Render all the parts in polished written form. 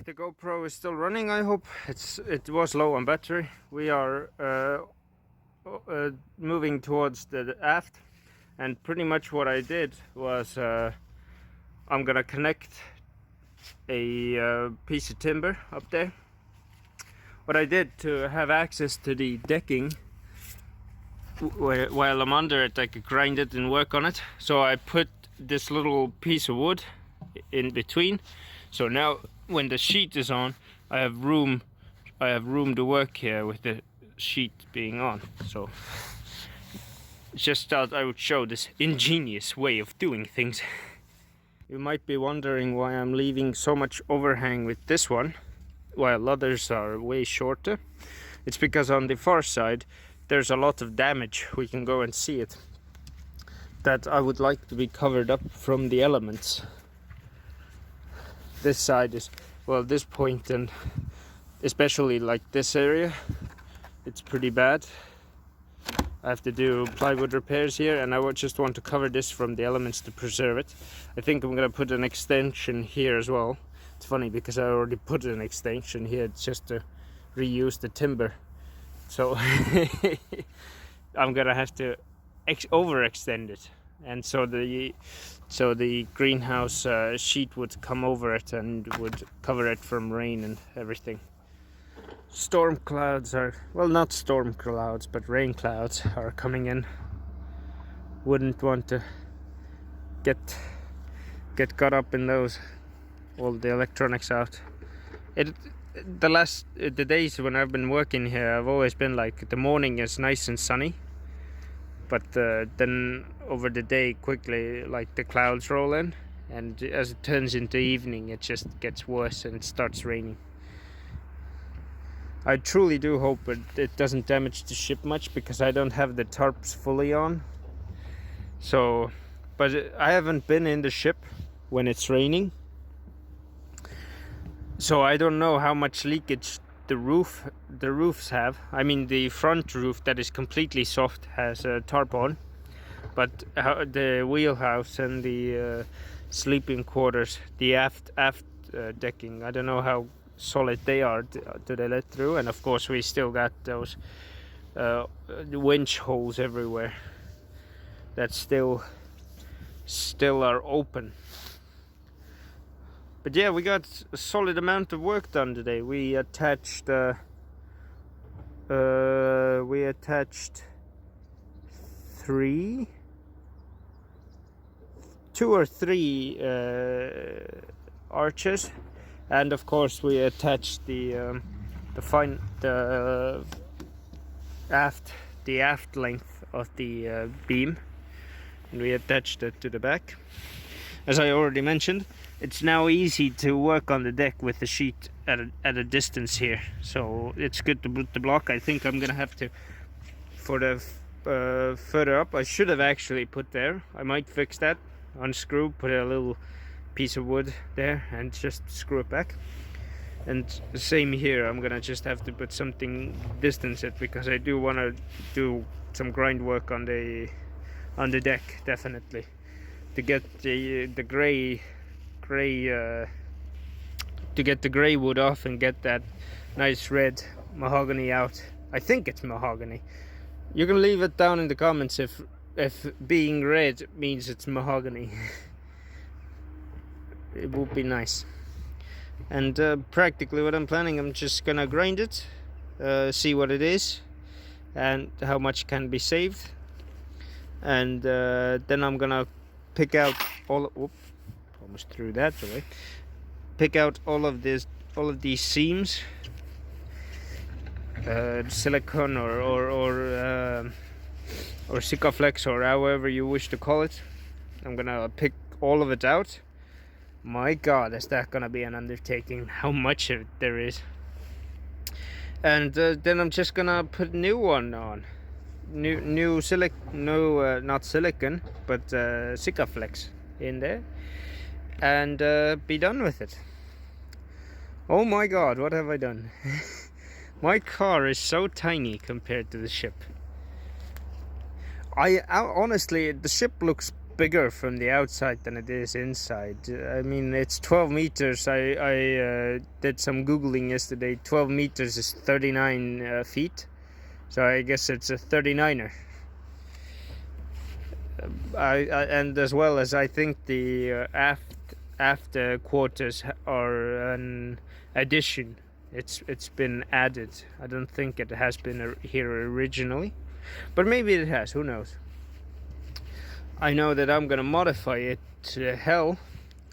The GoPro is still running, I hope. It was low on battery. We are moving towards the aft, and pretty much what I did was I'm gonna connect a piece of timber up there. What I did to have access to the decking while I'm under it, I could grind it and work on it. So I put this little piece of wood in between. So now when the sheet is on, I have room to work here with the sheet being on. So just thought I would show this ingenious way of doing things. You might be wondering why I'm leaving so much overhang with this one while others are way shorter. It's because on the far side there's a lot of damage, we can go and see it, that I would like to be covered up from the elements. This side is, well, this point, and especially like this area, it's pretty bad. I have to do plywood repairs here, and I would just want to cover this from the elements to preserve it. I think I'm gonna put an extension here as well. It's funny because I already put an extension here, it's just to reuse the timber. So I'm gonna have to overextend it, and so the greenhouse sheet would come over it and would cover it from rain and everything. Storm clouds are, well, not storm clouds, but rain clouds are coming in. Wouldn't want to get caught up in those. All the electronics out. The days when I've been working here, I've always been like, the morning is nice and sunny, but then over the day quickly, like, the clouds roll in, and as it turns into evening it just gets worse and it starts raining. I truly do hope it doesn't damage the ship much, because I don't have the tarps fully on. So, but I haven't been in the ship when it's raining, so I don't know how much leakage the roofs have. I mean, the front roof that is completely soft has a tarp on, but the wheelhouse and the sleeping quarters, the aft decking, I don't know how solid they are. Do they let through? And of course we still got those winch holes everywhere that still are open. But yeah, we got a solid amount of work done today. We attached two or three arches, and of course we attached the aft length of the beam, and we attached it to the back. As I already mentioned, it's now easy to work on the deck with the sheet at a distance here, so it's good to put the block. I think I'm gonna have to, for the further up, I should have actually put there. I might fix that, unscrew, put a little piece of wood there and just screw it back. And the same here, I'm gonna just have to put something distance it, because I do want to do some grind work on the deck, definitely, to get the gray wood off and get that nice red mahogany out. I think it's mahogany. You can leave it down in the comments if being red means it's mahogany. It would be nice. And practically what I'm planning, I'm just gonna grind it, see what it is and how much can be saved, and then I'm gonna pick out almost threw that away. Pick out all of these seams, silicone or Sikaflex, or however you wish to call it. I'm gonna pick all of it out. My God, is that gonna be an undertaking? How much of it there is. And then I'm just gonna put a new one on. Not silicone, but Sikaflex in there, and be done with it. Oh my God, what have I done? My car is so tiny compared to the ship. Honestly, the ship looks bigger from the outside than it is inside. I mean, it's 12 meters. I did some Googling yesterday. 12 meters is 39 feet. So I guess it's a 39er. And as well as I think the after quarters are an addition. It's been added. I don't think it has been here originally, but maybe it has. Who knows? I know that I'm gonna modify it to hell.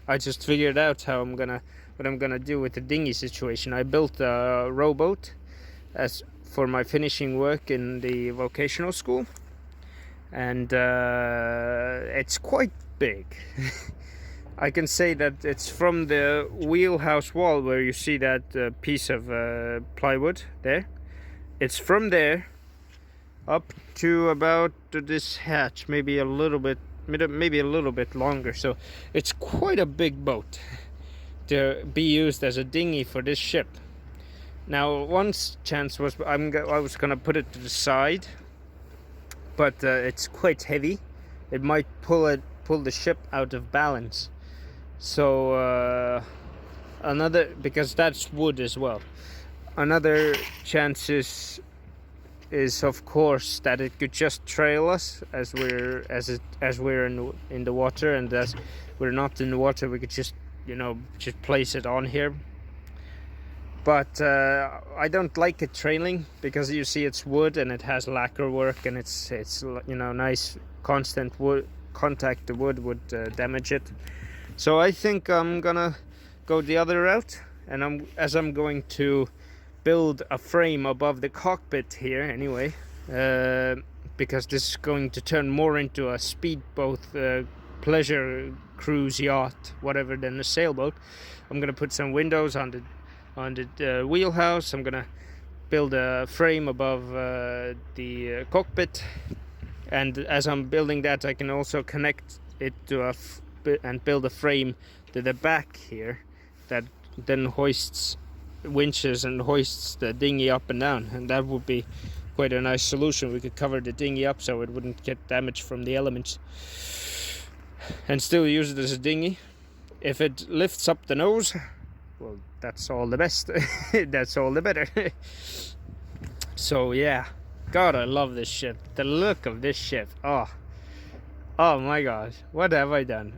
I just figured out what I'm gonna do with the dinghy situation. I built a rowboat as for my finishing work in the vocational school, and it's quite big. I can say that it's from the wheelhouse wall where you see that piece of plywood there. It's from there up to about this hatch, maybe a little bit longer. So it's quite a big boat to be used as a dinghy for this ship. Now, one chance was I was gonna put it to the side, but it's quite heavy. It might pull the ship out of balance. So because that's wood as well. Another chance is of course that it could just trail us as we're in the water, and as we're not in the water, we could just place it on here. But I don't like it trailing because you see it's wood and it has lacquer work, and it's nice constant wood contact. The wood would damage it. So I think I'm gonna go the other route, and I'm going to build a frame above the cockpit here anyway, because this is going to turn more into a speedboat, pleasure cruise yacht, whatever, than a sailboat. I'm gonna put some windows on the wheelhouse. I'm gonna build a frame above the cockpit, and as I'm building that, I can also connect it to and build a frame to the back here that then winches and hoists the dinghy up and down, and that would be quite a nice solution. We could cover the dinghy up so it wouldn't get damaged from the elements and still use it as a dinghy. If it lifts up the nose, well, that's all the best. That's all the better. So yeah, God, I love this ship. The look of this ship. Oh my gosh, what have I done?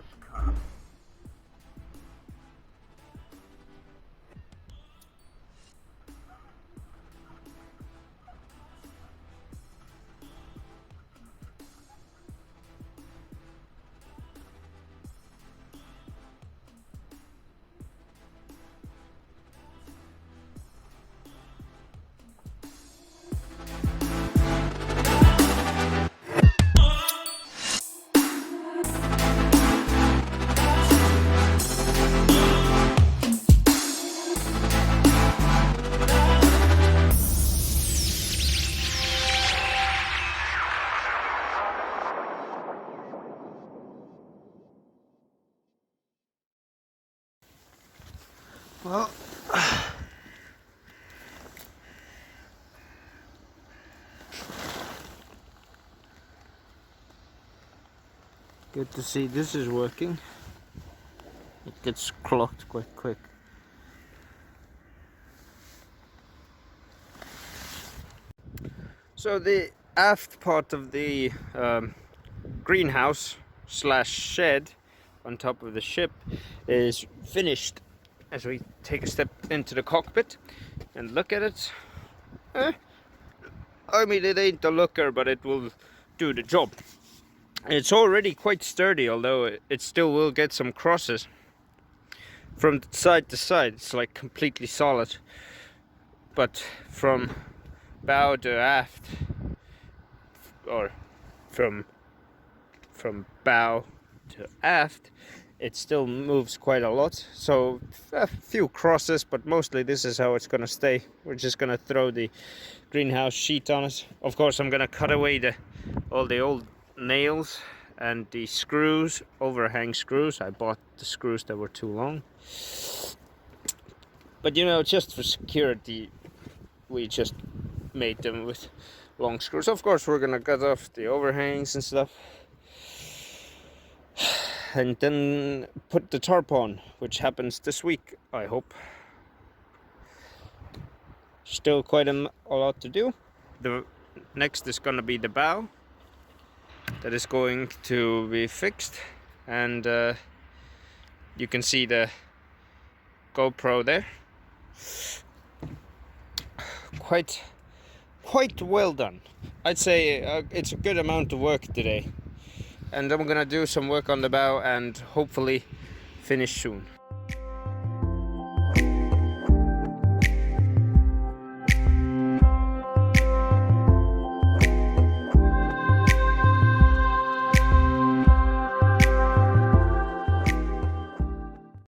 good car. Well, good to see this is working. It gets clocked quite quick. So the aft part of the greenhouse slash shed on top of the ship is finished. As we take a step into the cockpit and look at it, I mean, it ain't a looker, but it will do the job. It's already quite sturdy, although it still will get some crosses from side to side. It's like completely solid, but from bow to aft, or from bow to aft, it still moves quite a lot. So a few crosses, but mostly this is how it's gonna stay. We're just gonna throw the greenhouse sheet on it. Of course, I'm gonna cut away all the old nails and the screws, overhang screws. I bought the screws that were too long, but you know, just for security, we just made them with long screws. Of course, we're gonna cut off the overhangs and stuff, and then put the tarp on, which happens this week, I hope. Still quite a lot to do. The next is gonna be the bow that is going to be fixed, and you can see the GoPro there. Quite well done. I'd say it's a good amount of work today, and I'm gonna do some work on the bow and hopefully finish soon.